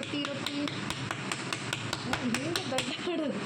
ರೊಟ್ಟಿ ಹೇಗೆ ದೊಡ್ಡ ಮಾಡೋದು.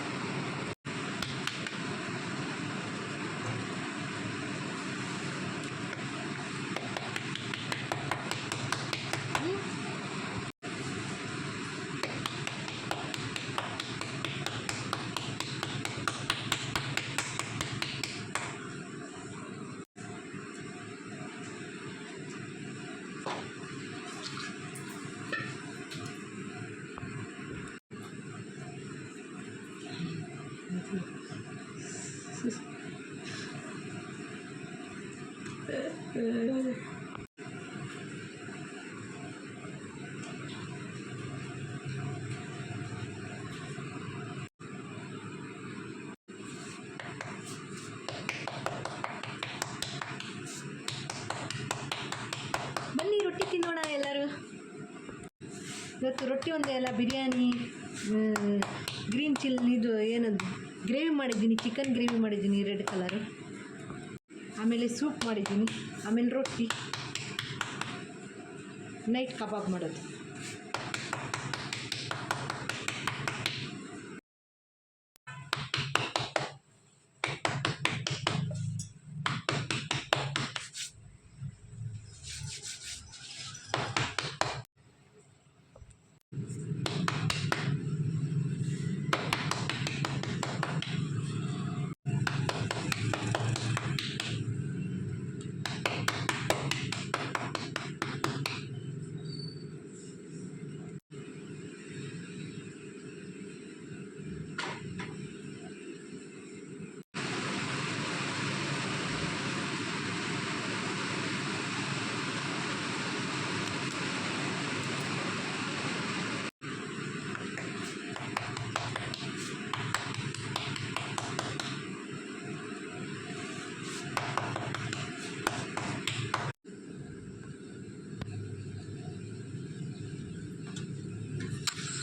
ಬನ್ನಿ ರೊಟ್ಟಿ ತಿನ್ನೋಣ ಎಲ್ಲರೂ. ಇವತ್ತು ರೊಟ್ಟಿ ಒಂದೇ ಅಲ್ಲ, ಬಿರಿಯಾನಿ, ಗ್ರೀನ್ ಚಿಲ್ಲಿ, ಇದು ಏನದು ಗ್ರೇವಿ ಮಾಡಿದ್ದೀನಿ, ಚಿಕನ್ ಗ್ರೇವಿ ಮಾಡಿದ್ದೀನಿ ರೆಡ್ ಕಲರು, ಆಮೇಲೆ ಸೂಪ್ ಮಾಡಿದ್ದೀನಿ, ಆಮೇಲೆ ರೊಟ್ಟಿ, ನೈಟ್ ಕಬಾಬ್ ಮಾಡೋದು.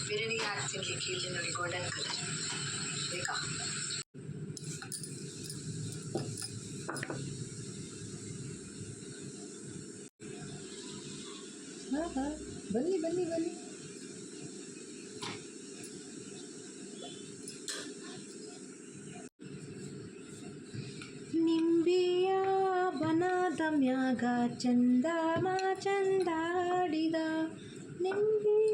ಬಿರಿಯಾನಿ ಹಾಕ್ತೀನಿ ಕೀಳಿ ನೋಡಿ, ಗೋಲ್ಡನ್ ಕಲರ್ ಬೇಕಾ? ಬನ್ನಿ ಬನ್ನಿ ಬನ್ನಿ. ನಿಂಬೆಯ ಬನದ ಮ್ಯಾಗ ಚಂದ ಚಂದಾಡಿದ ನಿಂಬೆಯ.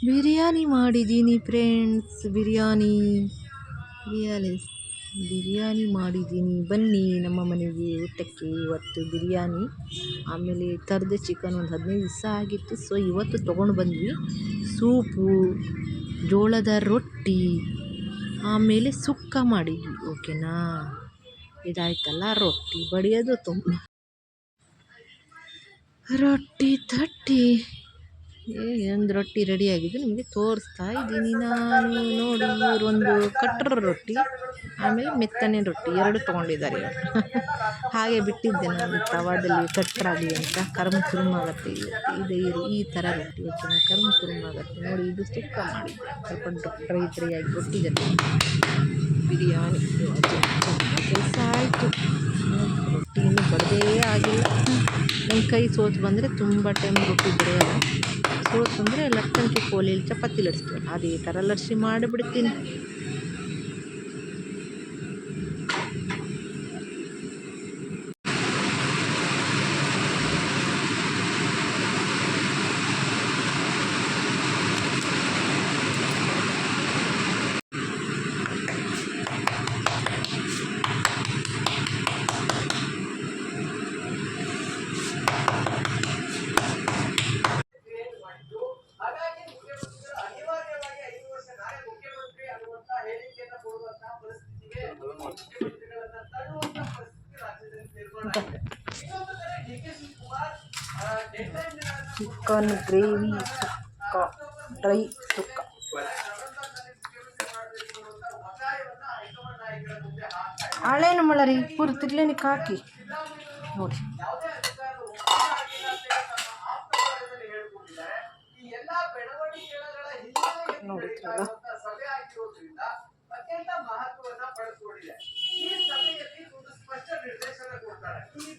ಬಿರಿಯಾನಿ ಮಾಡಿದ್ದೀನಿ ಫ್ರೆಂಡ್ಸ್, ಬಿರಿಯಾನಿ ಮಾಡಿದ್ದೀನಿ. ಬನ್ನಿ ನಮ್ಮ ಮನೆಗೆ ಊಟಕ್ಕೆ. ಇವತ್ತು ಬಿರಿಯಾನಿ, ಆಮೇಲೆ ತರದೆ ಚಿಕನ್ ಒಂದು 15 ದಿವಸ ಆಗಿತ್ತು, ಸೊ ಇವತ್ತು ತೊಗೊಂಡು ಬಂದ್ವಿ. ಸೂಪು, ಜೋಳದ ರೊಟ್ಟಿ, ಆಮೇಲೆ ಸುಕ್ಕ ಮಾಡಿದ್ವಿ. ಓಕೆನಾ? ಇದಾಯ್ತಲ್ಲ, ರೊಟ್ಟಿ ಬಡಿಯೋದು ತುಂಬ. ರೊಟ್ಟಿ ತಟ್ಟಿ ಒಂದು ರೊಟ್ಟಿ ರೆಡಿಯಾಗಿದ್ದು ನಿಮಗೆ ತೋರಿಸ್ತಾ ಇದ್ದೀನಿ ನಾನು. ನೋಡಿ, ಇವರೊಂದು ಕಟ್ರ ರೊಟ್ಟಿ, ಆಮೇಲೆ ಮೆತ್ತನೆ ರೊಟ್ಟಿ 2 ತೊಗೊಂಡಿದ್ದಾರೆ ಇವರು. ಹಾಗೆ ಬಿಟ್ಟಿದ್ದೆ ನಾನು ತವಾದಲ್ಲಿ ಕಟ್ರಾಗಲಿ ಅಂತ. ಕರ್ಮ್ ಆಗುತ್ತೆ ಇದು ಈ ಥರ ರೊಟ್ಟಿ. ಓಕೆನಾ? ಕರ್ಮ್ ಆಗುತ್ತೆ ನೋಡಿ. ಇದು ಸುಕ್ಕ ಮಾಡಿದ್ದೆ, ಸ್ವಲ್ಪ ಡ್ರೈ ಆಗಿ ರೊಟ್ಟಿ ಜೊತೆ ಬಿರಿಯಾನಿ. ಕೆಲಸ ಆಯಿತು. ರೊಟ್ಟಿ ಇನ್ನೂ ಬಡದೇ ಆಗಿಲ್ಲ. ನನ್ನ ಕೈ ಸೋತು ಬಂದರೆ ತುಂಬ ಟೈಮ್ ರೊಟ್ಟಿ ಬರೆಯೋಲ್ಲ. ಸೋತು ಬಂದರೆ ಲಟ್ಟಣಿಕೆ ಕೋಲಿಯಲ್ಲಿ ಚಪಾತಿ ಲಟ್ಸ್ತೀನಿ, ಅದೇ ಥರ ಲಟ್ಸಿ ಮಾಡಿಬಿಡ್ತೀನಿ. ಚಿಕನ್ ಗ್ರೇವಿ ಸುಕ್ಕ, ಡ್ರೈ ಸುಕ್ಕ. ಹಳೇನು ಮಳರಿ ಪೂರ್ತಿ ತಿರ್ಲೇನಿಕ್ಕೆ ಹಾಕಿ ನೋಡಿ. ನೋಡಿದ್ರಲ್ಲ. ಸಭೆ ಆಗಿರೋದ್ರಿಂದ ಅತ್ಯಂತ ಮಹತ್ವವನ್ನ ಪಡೆದುಕೊಂಡಿದೆ. ಈ ಸಭೆಯಲ್ಲಿ ಒಂದು ಸ್ಪಷ್ಟ ನಿರ್ದೇಶನ ಕೊಡ್ತಾರೆ. ಈ